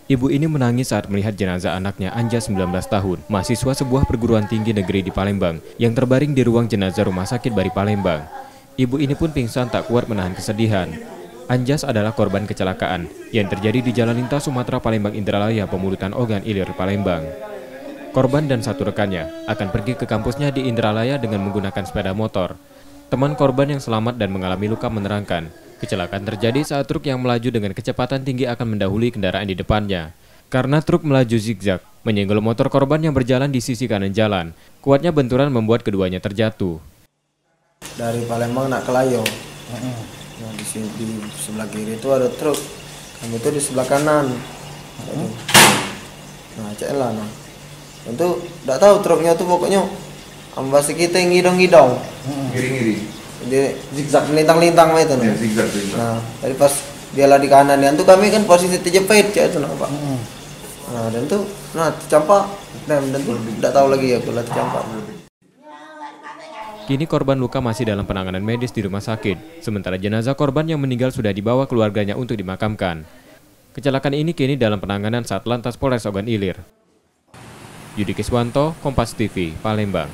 Ibu ini menangis saat melihat jenazah anaknya Anjas 19 tahun, mahasiswa sebuah perguruan tinggi negeri di Palembang, yang terbaring di ruang jenazah Rumah Sakit Bari Palembang. Ibu ini pun pingsan tak kuat menahan kesedihan. Anjas adalah korban kecelakaan yang terjadi di Jalan Lintas Sumatera Palembang Indralaya Pemulutan Ogan Ilir, Palembang. Korban dan satu rekannya akan pergi ke kampusnya di Indralaya dengan menggunakan sepeda motor. Teman korban yang selamat dan mengalami luka menerangkan, kecelakaan terjadi saat truk yang melaju dengan kecepatan tinggi akan mendahului kendaraan di depannya. Karena truk melaju zigzag, menyenggol motor korban yang berjalan di sisi kanan jalan. Kuatnya benturan membuat keduanya terjatuh. Dari Palembang nak ke Layo. Nah, di sebelah kiri itu ada truk, kami itu di sebelah kanan. Nah, celah. Nah, itu tidak tahu truknya tuh pokoknya ambasi kita ngidong-ngidong. Ngiri-ngiri. Jadi zigzag lintang-lintang itu. Ya, zigzag. Nah, dari pas dia lah di kanan dan tuh kami kan posisi terjepit itu nampak. Nah, dan tuh tercampak dan tuh tidak tahu lagi ya kalau tercampak. Kini korban luka masih dalam penanganan medis di rumah sakit, sementara jenazah korban yang meninggal sudah dibawa keluarganya untuk dimakamkan. Kecelakaan ini kini dalam penanganan Satlantas Polres Ogan Ilir. Yudi Kiswanto, Kompas TV, Palembang.